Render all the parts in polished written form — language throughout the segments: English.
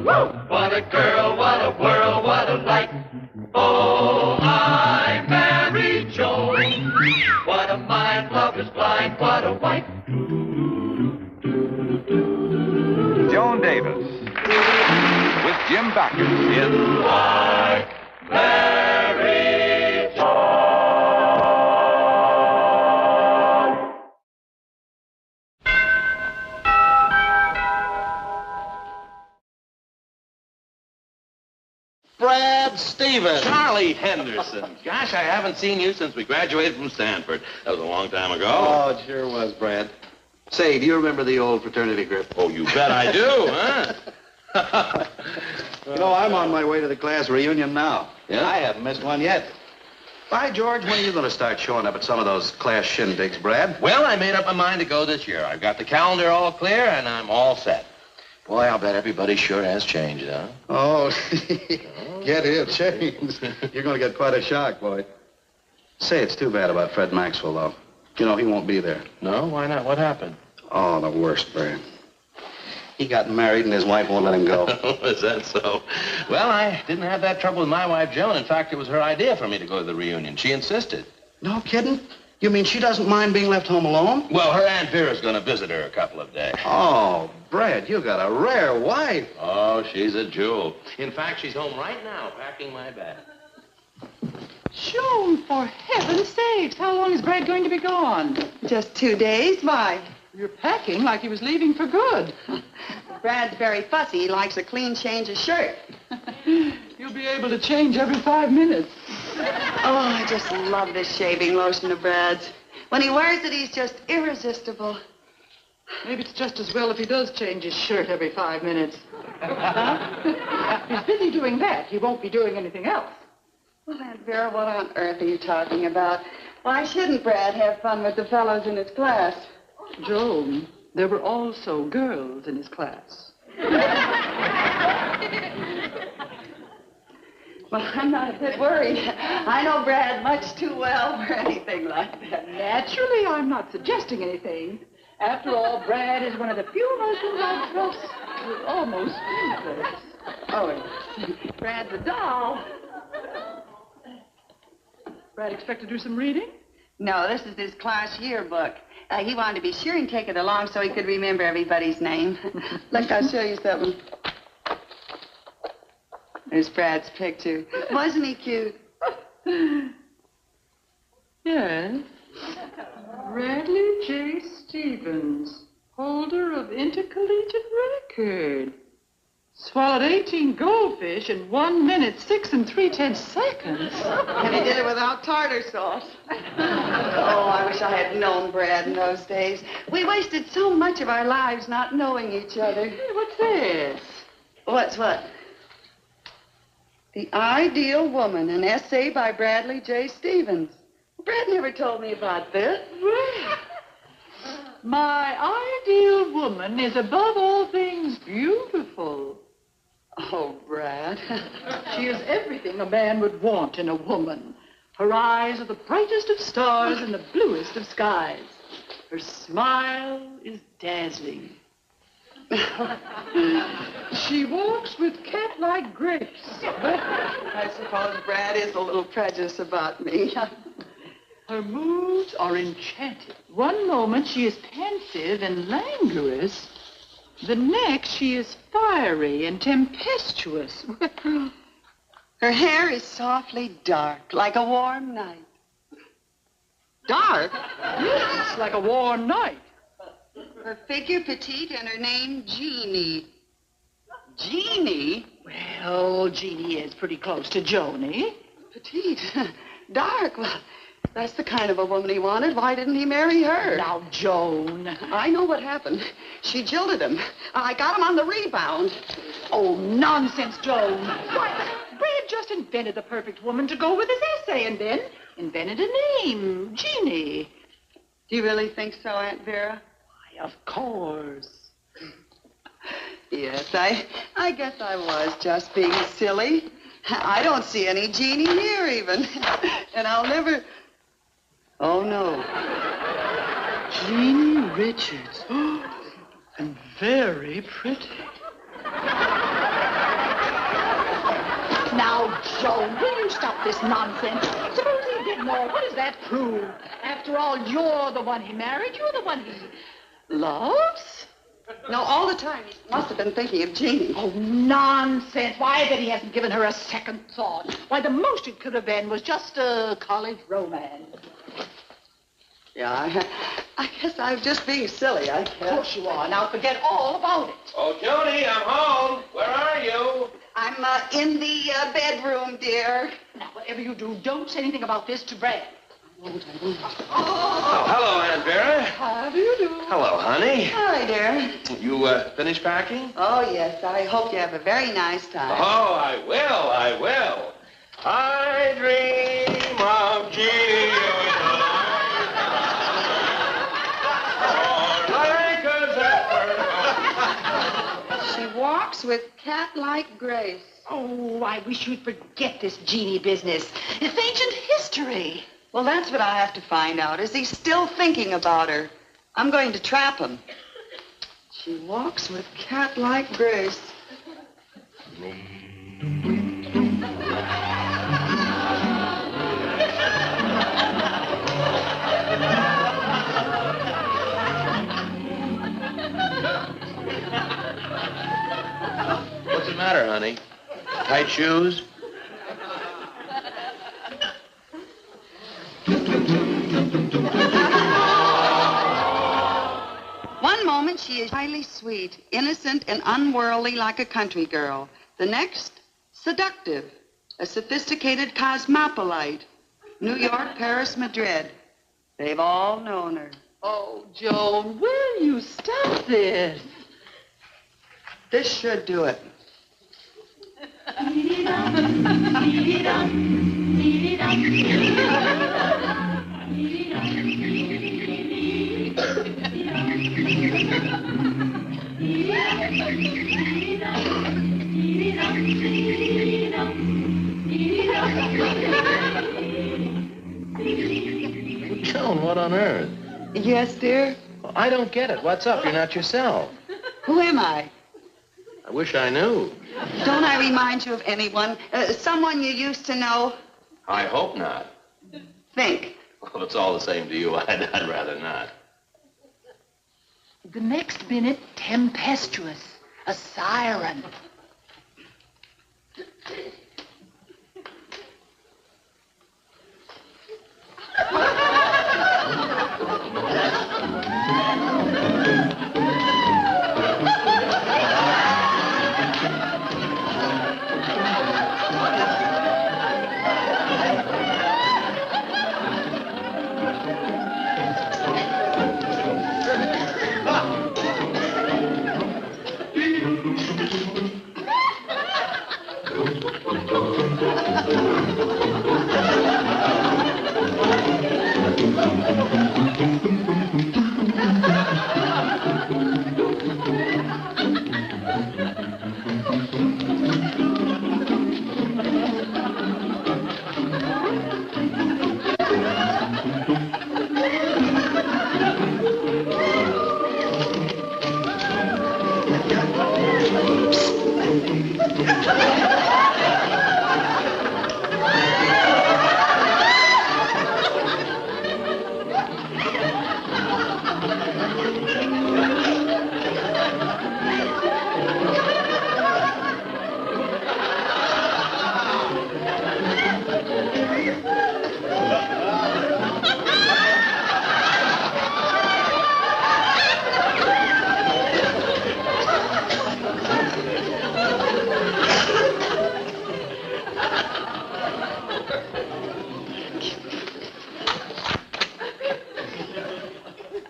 What a girl, what a world, what a light. Oh, I married Joan. What a mind, love is blind, what a wife. Joan Davis with Jim Backus in I married Joan. Brad Stevens. Charlie Henderson. Gosh, I haven't seen you since we graduated from Stanford. That was a long time ago. Oh, it sure was, Brad. Say, do you remember the old fraternity grip? Oh, you bet I do, huh? You know, I'm on my way to the class reunion now. Yeah? I haven't missed one yet. By George, when are you going to start showing up at some of those class shindigs, Brad? Well, I made up my mind to go this year. I've got the calendar all clear, and I'm all set. Boy, I'll bet everybody sure has changed, huh? Oh, get it, changed. You're going to get quite a shock, boy. Say, it's too bad about Fred Maxwell, though. You know, he won't be there. No? Why not? What happened? Oh, the worst, Brad. He got married and his wife won't let him go. Is that so? Well, I didn't have that trouble with my wife, Joan. In fact, it was her idea for me to go to the reunion. She insisted. No kidding? You mean she doesn't mind being left home alone? Well, her Aunt Vera's going to visit her a couple of days. Oh, Brad, you got a rare wife. Oh, she's a jewel. In fact, she's home right now packing my bag. Joan, for heaven's sakes, how long is Brad going to be gone? Just 2 days. Why? You're packing like he was leaving for good. Brad's very fussy. He likes a clean change of shirt. You'll be able to change every 5 minutes. Oh, I just love this shaving lotion of Brad's. When he wears it, he's just irresistible. Maybe it's just as well if he does change his shirt every 5 minutes. Huh? He's busy doing that. He won't be doing anything else. Well, Aunt Vera, what on earth are you talking about? Why shouldn't Brad have fun with the fellows in his class? Joan, there were also girls in his class. Well, I'm not a bit worried. I know Brad much too well for anything like that. Naturally, I'm not suggesting anything. After all, Brad is one of the few husbands I trust with almost anything. Oh, Brad's a doll. Brad expect to do some reading? No, this is his class yearbook. He wanted to be sure and take it along so he could remember everybody's name. Look, I'll show you something. There's Brad's picture. Wasn't he cute? Yes. Bradley J. Stevens, holder of intercollegiate record. Swallowed 18 goldfish in 1 minute, 6 3/10 seconds. And he did it without tartar sauce. Oh, I wish I had known Brad in those days. We wasted so much of our lives not knowing each other. Hey, what's this? What's what? The Ideal Woman, an essay by Bradley J. Stevens. Brad never told me about this. Well, my ideal woman is above all things beautiful. Oh, Brad. She is everything a man would want in a woman. Her eyes are the brightest of stars and the bluest of skies. Her smile is dazzling. She walks with cat-like grace. I suppose Brad is a little prejudiced about me. Her moods are enchanting. One moment she is pensive and languorous. The next she is fiery and tempestuous. Her hair is softly dark, like a warm night. Dark? Yes, like a warm night. Her figure petite and her name Jeannie. Jeannie? Well, Jeannie is pretty close to Joni. Petite. Dark. Well, that's the kind of a woman he wanted. Why didn't he marry her? Now, Joan. I know what happened. She jilted him. I got him on the rebound. Oh, nonsense, Joan. Why, Brad just invented the perfect woman to go with his essay and then invented a name, Jeannie. Do you really think so, Aunt Vera? Why, of course. Yes, I guess I was just being silly. I don't see any Jeannie here even. And I'll never... Oh, no. Jeannie Richards. And very pretty. Now, Joan, will you stop this nonsense? Suppose he did more. What does that prove? After all, you're the one he married. You're the one he loves. No, all the time he must have been thinking of Jeannie. Oh, nonsense. Why, that he hasn't given her a second thought. Why, the most it could have been was just a college romance. Yeah, I guess I was just being silly, I Of guess. course you are. Now forget all about it. Oh, Joni, I'm home. Where are you? I'm in the bedroom, dear. Now, whatever you do, don't say anything about this to Brad. Oh, hello, Aunt Vera. How do you do? Hello, honey. Hi, dear. You finished packing? Oh, yes. I hope you have a very nice time. Oh, I will. I dream of She walks with cat-like grace. Oh, I wish you'd forget this genie business. It's ancient history. Well, that's what I have to find out. Is he still thinking about her? I'm going to trap him. She walks with cat-like grace. What's the matter, honey? Tight shoes? One moment she is highly sweet, innocent, and unworldly like a country girl. The next, seductive, a sophisticated cosmopolite. New York, Paris, Madrid. They've all known her. Oh, Joan, will you stop this? This should do it. Joan, what on earth? Yes, dear? Well, I don't get it. What's up? You're not yourself. Who am I? I wish I knew. Don't I remind you of anyone? Someone you used to know? I hope not. Think. Well, if it's all the same to you, I'd rather not. The next minute, tempestuous, a siren.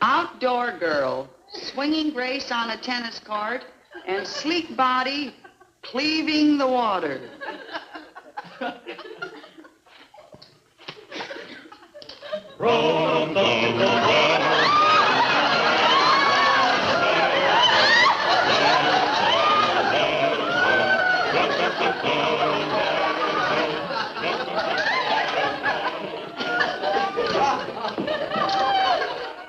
Outdoor girl, swinging grace on a tennis court, and sleek body cleaving the water.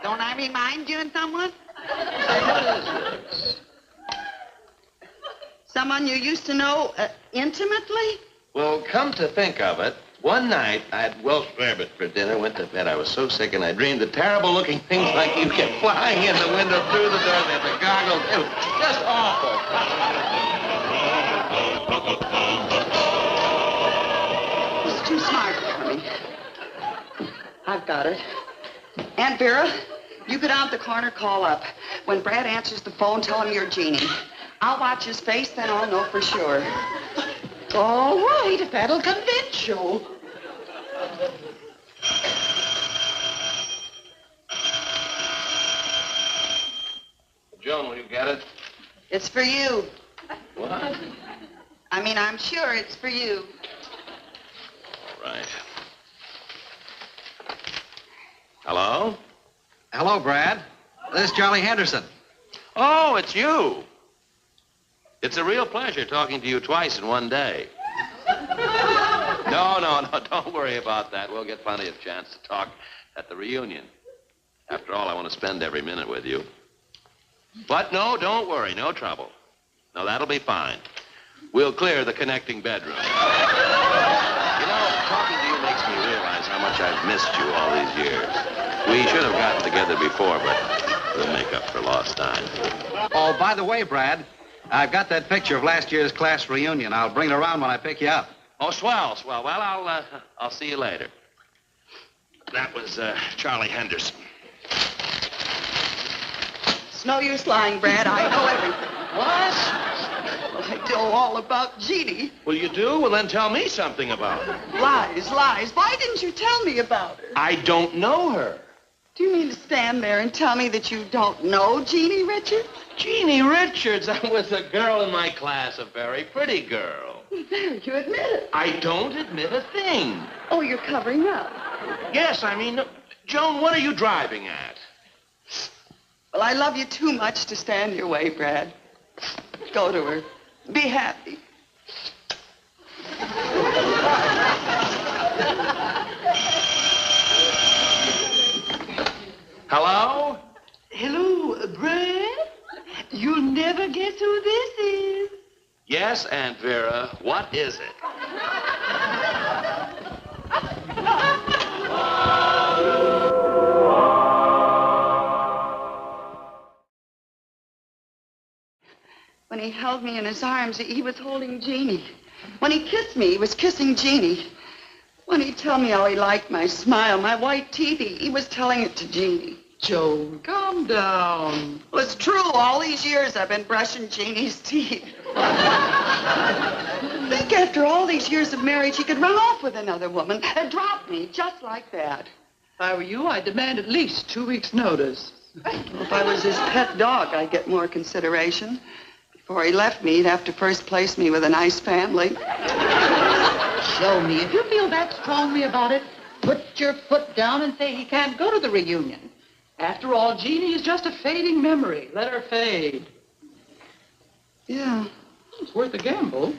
Don't I remind you of someone? Someone you used to know intimately? Well, come to think of it, one night I had Welsh rabbit for dinner, went to bed. I was so sick, and I dreamed the terrible-looking things like you kept flying in the window, through the door, they had the goggles. It was just awful. It's too smart for me. I've got it. Aunt Vera, you get out the corner, call up. When Brad answers the phone, tell him you're Jeannie. I'll watch his face, then I'll know for sure. All right, if that'll convince you. Joan, will you get it? It's for you. What? I mean, I'm sure it's for you. All right. Hello? Hello, Brad. This is Charlie Henderson. Oh, it's you. It's a real pleasure talking to you twice in one day. No, don't worry about that. We'll get plenty of chance to talk at the reunion. After all, I want to spend every minute with you. But no, don't worry, no trouble. No, that'll be fine. We'll clear the connecting bedroom. You know, talking to you makes me realize how much I've missed you all these years. We should have gotten together before, but we'll make up for lost time. Oh, by the way, Brad, I've got that picture of last year's class reunion. I'll bring it around when I pick you up. Oh, swell. Well, I'll see you later. That was Charlie Henderson. It's no use lying, Brad. I know everything. What? Well, I know all about Jeannie. Well, you do? Well, then tell me something about her. Lies. Why didn't you tell me about her? I don't know her. Do you mean to stand there and tell me that you don't know Jeannie Richards? Jeannie Richards? I was a girl in my class, a very pretty girl. There, you admit it. I don't admit a thing. Oh, you're covering up. Yes, I mean, Joan, what are you driving at? Well, I love you too much to stand your way, Brad. Go to her. Be happy. Hello? Hello, Brad? You'll never guess who this is. Yes, Aunt Vera. What is it? When he held me in his arms, he was holding Jeannie. When he kissed me, he was kissing Jeannie. When he told me how he liked my smile, my white teeth, he was telling it to Jeannie. Joan, calm down. Well, it's true. All these years I've been brushing Jeannie's teeth. Think after all these years of marriage, he could run off with another woman and drop me just like that. If I were you, I'd demand at least 2 weeks' notice. Well, if I was his pet dog, I'd get more consideration. Before he left me, he'd have to first place me with a nice family. Show me. If you feel that strongly about it, put your foot down and say he can't go to the reunion. After all, Jeannie is just a fading memory. Let her fade. Yeah. It's worth a gamble.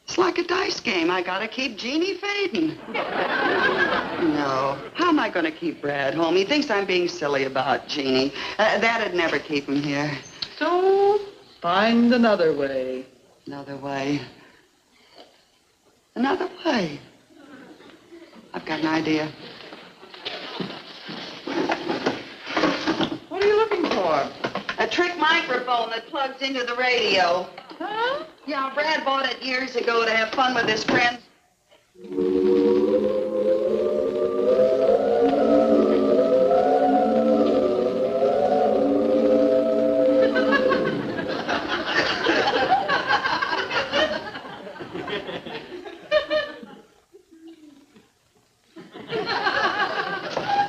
It's like a dice game. I gotta keep Jeannie fading. No. How am I gonna keep Brad home? He thinks I'm being silly about Jeannie. That'd never keep him here. So, find another way. Another way. Another way. I've got an idea. What are you looking for? A trick microphone that plugs into the radio. Huh? Yeah, Brad bought it years ago to have fun with his friends.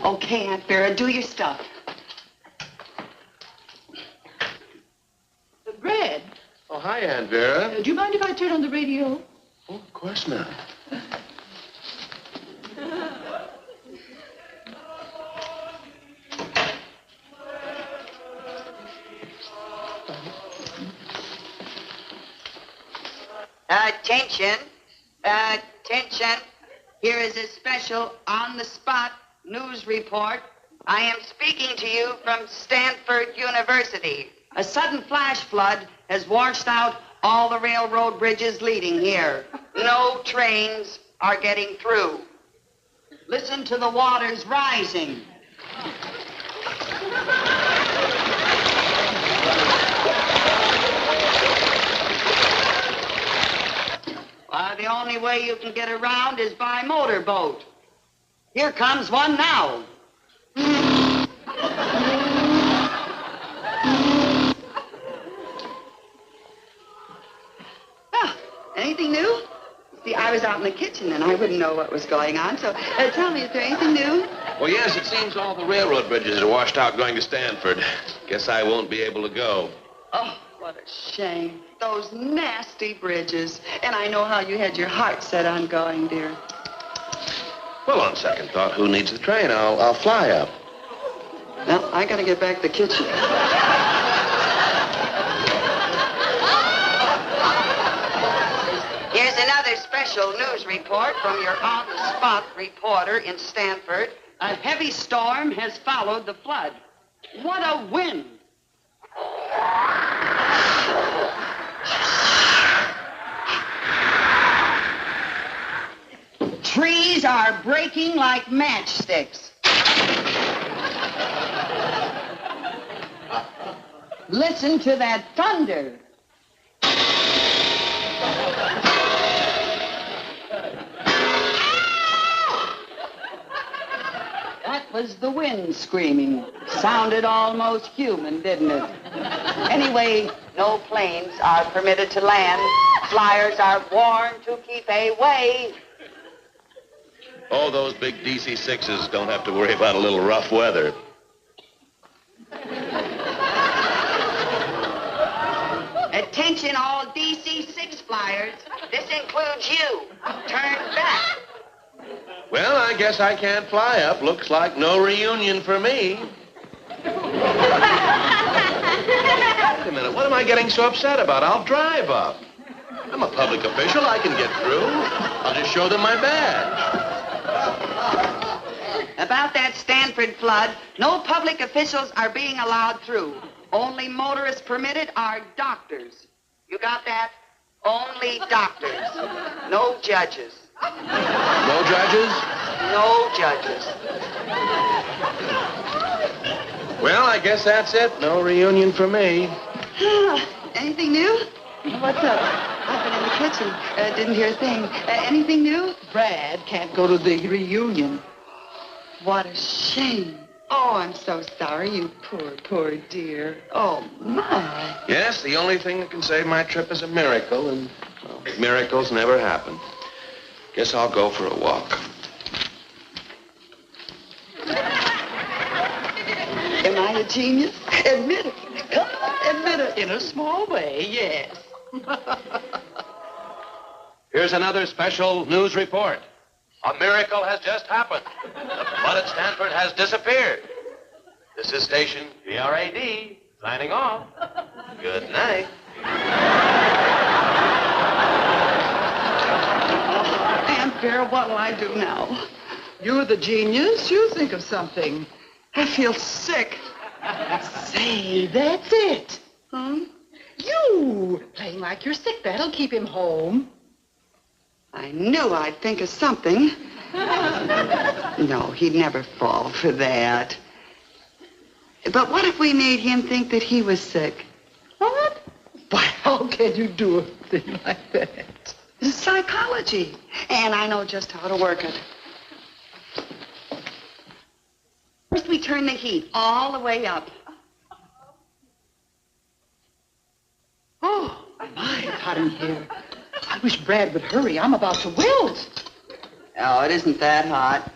Okay, Aunt Vera, do your stuff. Brad, Oh, hi, Aunt Vera. do you mind if I turn on the radio? Oh, of course not. Attention. Attention. Here is a special on-the-spot news report. I am speaking to you from Stanford University. A sudden flash flood has washed out all the railroad bridges leading here. No trains are getting through. Listen to the waters rising. The only way you can get around is by motorboat. Here comes one now. Anything new? See, I was out in the kitchen and I wouldn't know what was going on, so tell me, is there anything new? Well, yes, it seems all the railroad bridges are washed out going to Stanford. Guess I won't be able to go. Oh, what a shame. Those nasty bridges. And I know how you had your heart set on going, dear. Well, on second thought, who needs the train? I'll fly up. Well, I gotta get back to the kitchen. Here's another special news report from your on-the-spot reporter in Stanford. A heavy storm has followed the flood. What a wind! Trees are breaking like matchsticks. Listen to that thunder. That was the wind screaming. Sounded almost human, didn't it? Anyway, no planes are permitted to land. Flyers are warned to keep away. Oh, those big DC-6s don't have to worry about a little rough weather. Attention, all DC-6 flyers. This includes you. Turn back. Well, I guess I can't fly up. Looks like no reunion for me. Wait a minute. What am I getting so upset about? I'll drive up. I'm a public official. I can get through. I'll just show them my badge. About that Stanford flood, no public officials are being allowed through. Only motorists permitted are doctors. You got that? Only doctors. No judges. No judges? No judges. Well, I guess that's it. No reunion for me. Anything new? What's up? I've been in the kitchen. Didn't hear a thing. Anything new? Brad can't go to the reunion. What a shame. Oh, I'm so sorry, you poor dear. Oh, my. Yes, the only thing that can save my trip is a miracle, and well, miracles never happen. Guess I'll go for a walk. Am I a genius? Admit it. Come on, admit it. In a small way, yes. Here's another special news report. A miracle has just happened. The flood at Stanford has disappeared. This is station VRAD, signing off. Good night. Aunt Vera, what'll I do now? You're the genius. You think of something. I feel sick. Say, that's it. Huh? You playing like you're sick. That'll keep him home. I knew I'd think of something. No, he'd never fall for that. But what if we made him think that he was sick? What? Why, how can you do a thing like that? It's psychology. And I know just how to work it. First, we turn the heat all the way up. Oh, my, it's hot in here. I wish Brad would hurry. I'm about to wilt. Oh, it isn't that hot.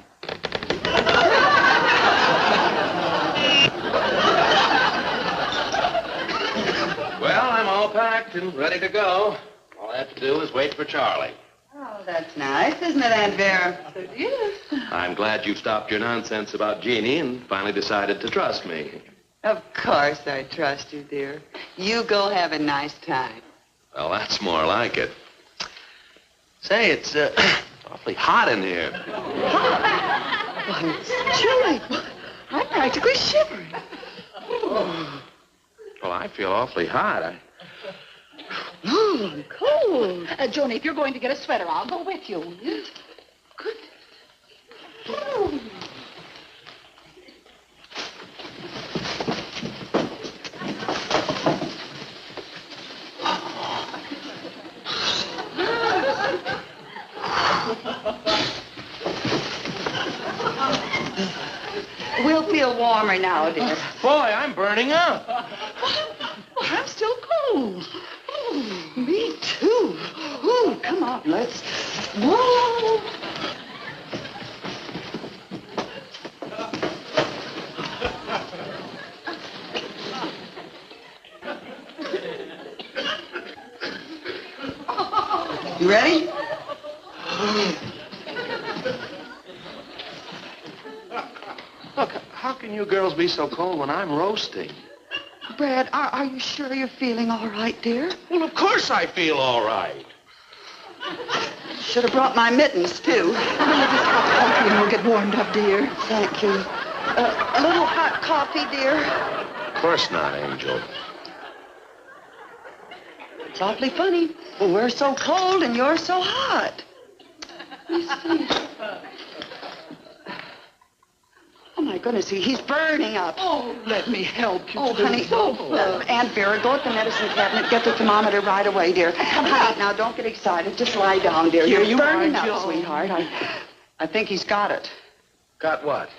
Well, I'm all packed and ready to go. All I have to do is wait for Charlie. Oh, that's nice, isn't it, Aunt Vera? It is. I'm glad you stopped your nonsense about Jeannie and finally decided to trust me. Of course I trust you, dear. You go have a nice time. Well, that's more like it. Say, it's awfully hot in here. Why, it's chilly. I'm practically shivering. Well, I feel awfully hot. Oh, Oh, I'm cold. Joan, if you're going to get a sweater, I'll go with you. Good. Oh. We'll feel warmer now, dear. Boy, I'm burning up. I'm still cold. Oh, me too. Oh, come on, let's. Whoa. You ready? Look, how can you girls be so cold when I'm roasting? Brad, are you sure you're feeling all right, dear? Well, of course I feel all right. Should have brought my mittens, too. Coffee and we'll get warmed up, dear. Thank you. A little hot coffee, dear. Of course not, Angel. It's awfully funny. Well, we're so cold and you're so hot. Let me see. Oh, my goodness, he's burning up. Oh, let me help you. Oh, honey. Aunt Vera, go at the medicine cabinet. Get the thermometer right away, dear. Honey, now, don't get excited. Just lie down, dear. Here You're you burning are, up, Joan. sweetheart. I think he's got it. Got what?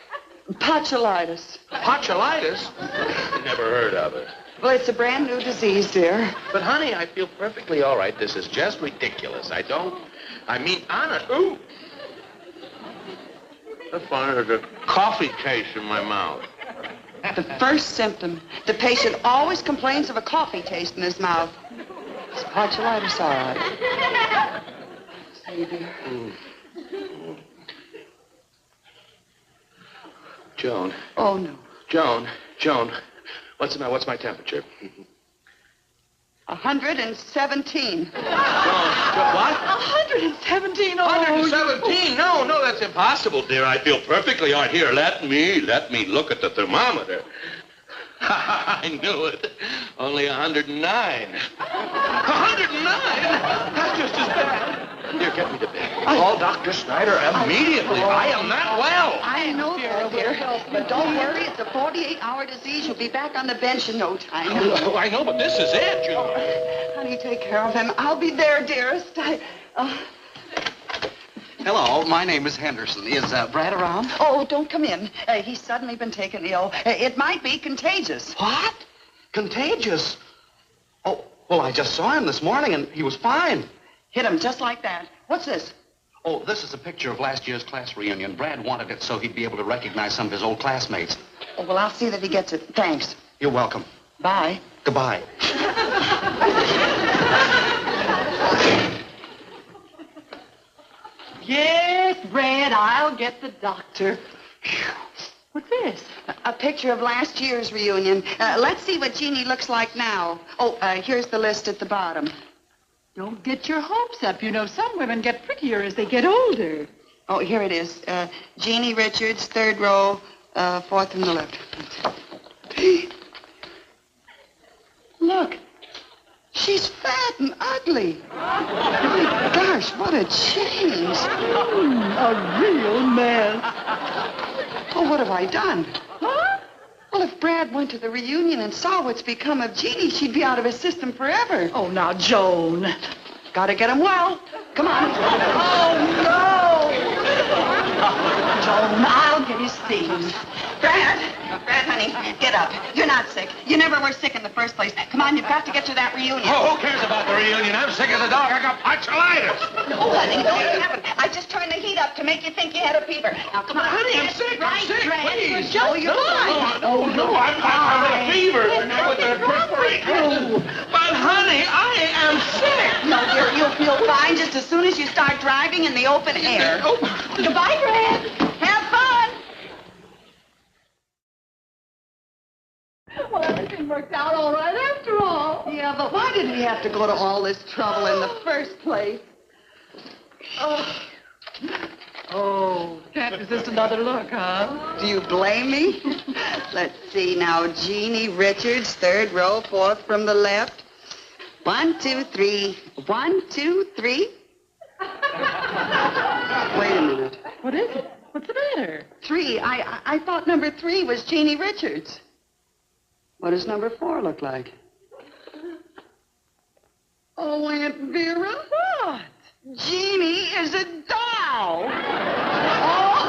Botulitis. Botulitis? Never heard of it. Well, it's a brand new disease, dear. But, honey, I feel perfectly all right. This is just ridiculous. I mean, honest. Ooh. That's funny. There's a coffee taste in my mouth. The first symptom. The patient always complains of a coffee taste in his mouth. It's botulitis, all right. See, dear. Joan. Oh, no. Joan. What's the matter? What's my temperature? 117. Joan, what? 117. Oh, 117? No, that's impossible, dear. I feel perfectly all right. Here, let me look at the thermometer. I knew it. Only 109. 109? That's just as bad. Here, get me to bed. Call Dr. Snyder immediately. I am not well. I know, dear. But don't worry. It's a 48-hour disease. You'll be back on the bench in no time. Oh, I know, but this is it, Joan. Honey, take care of him. I'll be there, dearest. Hello, my name is Henderson. Is Brad around? Oh, don't come in. He's suddenly been taken ill. It might be contagious. What? Contagious? Oh, well, I just saw him this morning, and he was fine. Hit him just like that. What's this? Oh, this is a picture of last year's class reunion. Brad wanted it so he'd be able to recognize some of his old classmates. Oh, well, I'll see that he gets it. Thanks. You're welcome. Bye. Goodbye. Yes, Brad, I'll get the doctor. What's this? A picture of last year's reunion. Let's see what Jeannie looks like now. Oh, here's the list at the bottom. Don't get your hopes up. You know, some women get prettier as they get older. Oh, here it is. Jeannie Richards, third row, fourth from the left. Look. She's fat and ugly. My gosh, what a change. A real man. Oh, what have I done? Huh? Well, if Brad went to the reunion and saw what's become of Jeannie, she'd be out of his system forever. Oh, now, Joan. Gotta get him well. Come on. Oh, no! Joan, I'll get his things. Brad, honey, get up. You're not sick. You never were sick in the first place. Come on, you've got to get to that reunion. Oh, who cares about the reunion? I'm sick as a dog. I got botulitis. No, honey, no, you haven't. I just turned the heat up to make you think you had a fever. Now, come on. Honey, I'm Get sick. Right, I'm sick. Brad. Please. Oh, you're fine. Oh, no, I'm with a fever. With the perspiration. But, honey, I am sick. No, dear, you'll feel fine just as soon as you start driving in the open air. Oh. Goodbye, Brad. Have fun. Well, everything worked out all right after all. Yeah, but why did we have to go to all this trouble in the first place? Oh, can't resist another look, huh? Do you blame me? Let's see now. Jeannie Richards, third row, fourth from the left. 1, 2, 3. 1, 2, 3. Wait a minute. What is it? What's the matter? 3. I thought number 3 was Jeannie Richards. What does number 4 look like? Oh, Aunt Vera? What? Jeannie is a doll. Oh.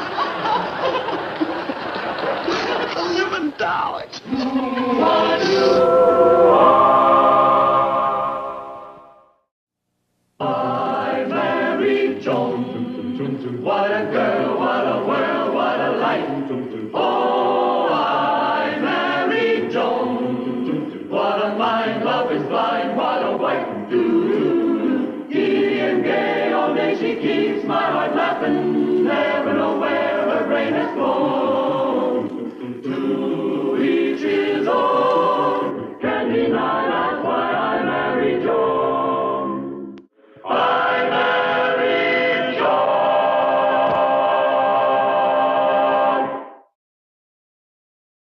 A living doll. I married Joan. What a girl, what a world, what a life. Oh, I married Joan. What a mind, love is blind, what a wife. Giddy and gay, all day she keeps my heart laughing. Never know where her brain has flown.